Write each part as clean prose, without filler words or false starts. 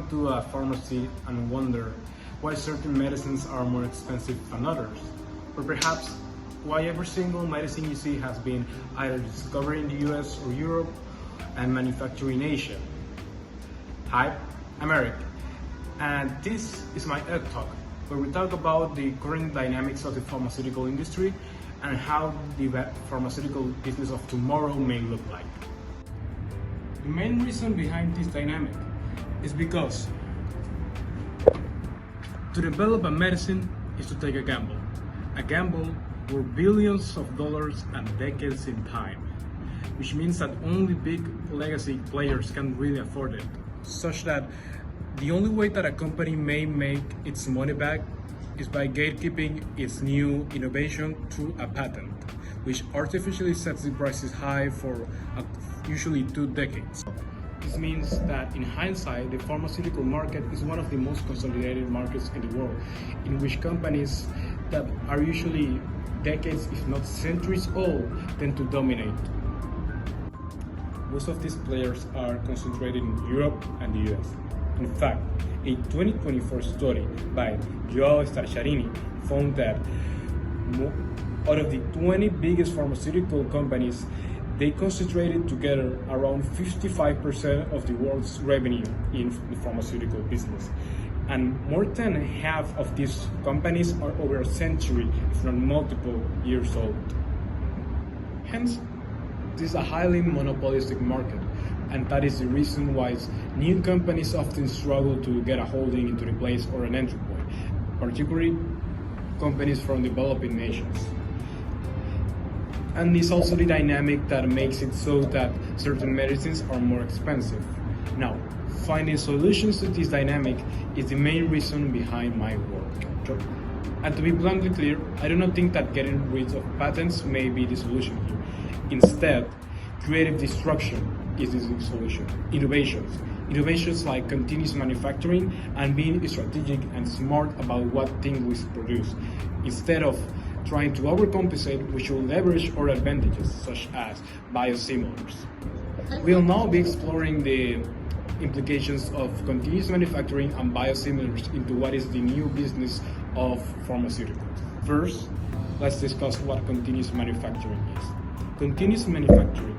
come to a pharmacy and wonder why certain medicines are more expensive than others, or perhaps why every single medicine you see has been either discovered in the US or Europe and manufactured in Asia. Hi, I'm Eric, and this is my Ed Talk, where we talk about the current dynamics of the pharmaceutical industry and how the pharmaceutical business of tomorrow may look like. The main reason behind this dynamic is because to develop a medicine is to take a gamble worth billions of dollars and decades in time, which means that only big legacy players can really afford it, such that the only way that a company may make its money back is by gatekeeping its new innovation through a patent, which artificially sets the prices high for usually 2 decades. This means that in hindsight, the pharmaceutical market is one of the most consolidated markets in the world, in which companies that are usually decades, if not centuries old, tend to dominate. Most of these players are concentrated in Europe and the US. In fact, a 2024 study by João Starcharini found that out of the 20 biggest pharmaceutical companies, they concentrated together around 55% of the world's revenue in the pharmaceutical business. And more than half of these companies are over a century, if not multiple years old. Hence, this is a highly monopolistic market, and that is the reason why new companies often struggle to get a holding into the place or an entry point, particularly companies from developing nations. And it's also the dynamic that makes it so that certain medicines are more expensive. Now, finding solutions to this dynamic is the main reason behind my work. And to be bluntly clear, I do not think that getting rid of patents may be the solution here. Instead, creative destruction is the solution. Innovations like continuous manufacturing and being strategic and smart about what things we produce. Instead of trying to overcompensate, we should leverage our advantages, such as biosimilars. We'll now be exploring the implications of continuous manufacturing and biosimilars into what is the new business of pharmaceuticals. First, let's discuss what continuous manufacturing is. Continuous manufacturing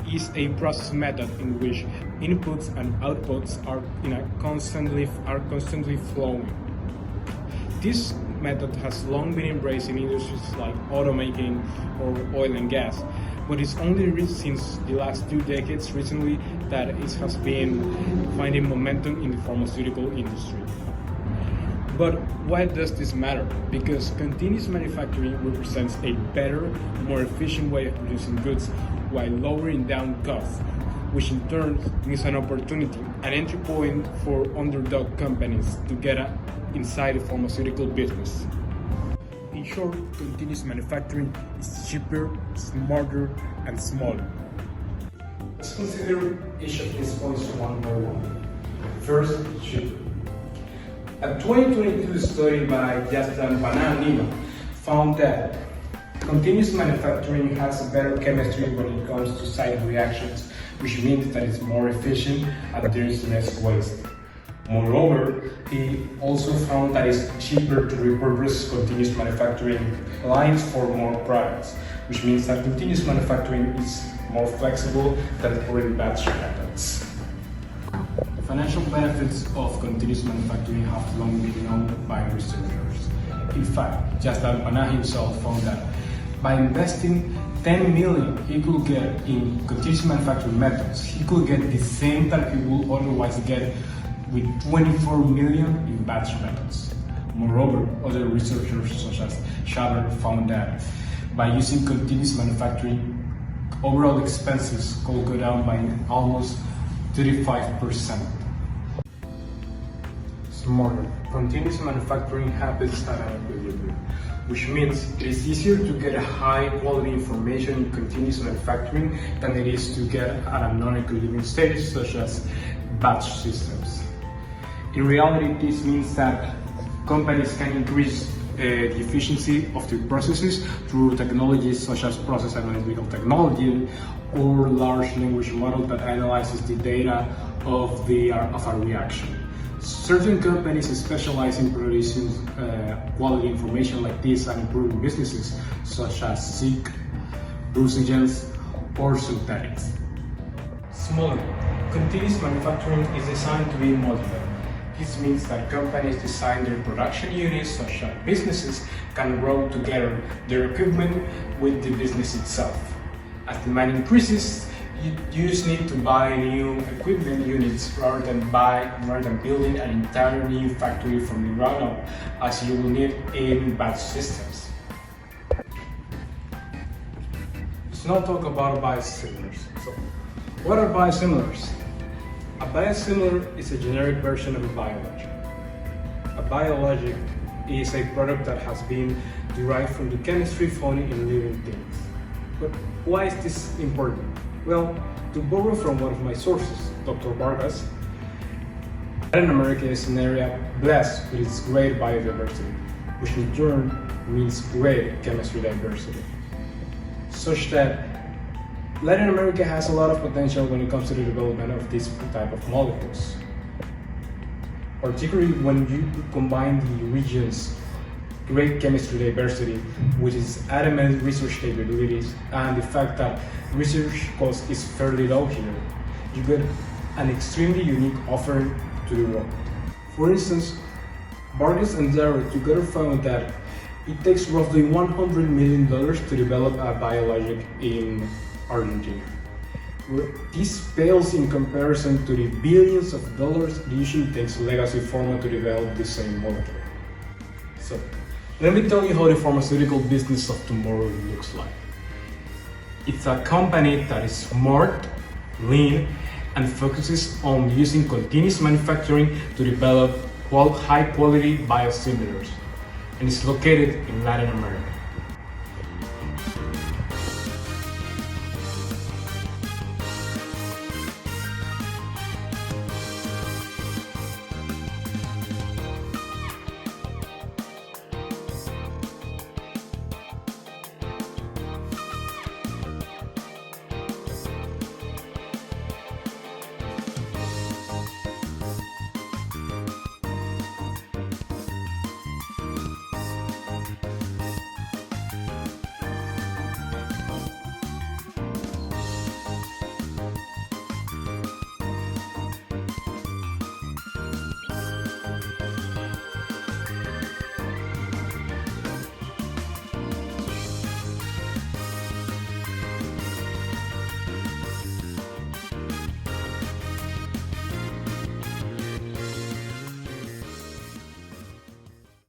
is a process method in which inputs and outputs are constantly flowing. This method has long been embraced in industries like automaking or oil and gas, but it's only since the last 2 decades recently that it has been finding momentum in the pharmaceutical industry. But why does this matter? Because continuous manufacturing represents a better, more efficient way of producing goods while lowering down costs, which in turn means an opportunity, an entry point for underdog companies to get inside the pharmaceutical business. In short, continuous manufacturing is cheaper, smarter, and smaller. Let's consider each of these points one by one. First, cheaper. A 2022 study by Jaslan Panah found that continuous manufacturing has a better chemistry when it comes to side reactions, which means that it's more efficient and there is less waste. Moreover, he also found that it's cheaper to repurpose continuous manufacturing lines for more products, which means that continuous manufacturing is more flexible than current batch methods. The financial benefits of continuous manufacturing have long been known by researchers. In fact, Jaslan Panah himself found that by investing 10 million he could get in continuous manufacturing methods, he could get the same that he would otherwise get with 24 million in batch methods. Moreover, other researchers such as Schaller found that by using continuous manufacturing, overall expenses could go down by almost 35%. Smarter. Continuous manufacturing happens at an equilibrium, which means it is easier to get high quality information in continuous manufacturing than it is to get at a non-equilibrium stage such as batch systems. In reality, this means that companies can increase the efficiency of their processes through technologies such as process analytical technology or large language model that analyzes the data of a reaction. Certain companies specialize in producing quality information like this and improving businesses such as SICK, Brucigens, or synthetics. Smaller. Continuous manufacturing is designed to be modular. This means that companies design their production units such that businesses can grow together their equipment with the business itself. As demand increases, you just need to buy new equipment units rather than building an entire new factory from the ground up, as you will need in batch systems. Let's now talk about biosimilars. So, what are biosimilars? A biosimilar is a generic version of a biologic. A biologic is a product that has been derived from the chemistry found in living things. But why is this important? Well, to borrow from one of my sources, Dr. Vargas, Latin America is an area blessed with its great biodiversity, which in turn means great chemistry diversity. Such that Latin America has a lot of potential when it comes to the development of this type of molecules. Particularly when you combine the region's great chemistry diversity with its adamant research capabilities and the fact that research cost is fairly low here, you get an extremely unique offering to the world. For instance, Vargas and Darrow together found that it takes roughly $100 million to develop a biologic in Argentina. This pales in comparison to the billions of dollars it usually takes legacy pharma to develop the same molecule. So, let me tell you how the pharmaceutical business of tomorrow looks like. It's a company that is smart, lean, and focuses on using continuous manufacturing to develop high-quality biosimilars, and is located in Latin America.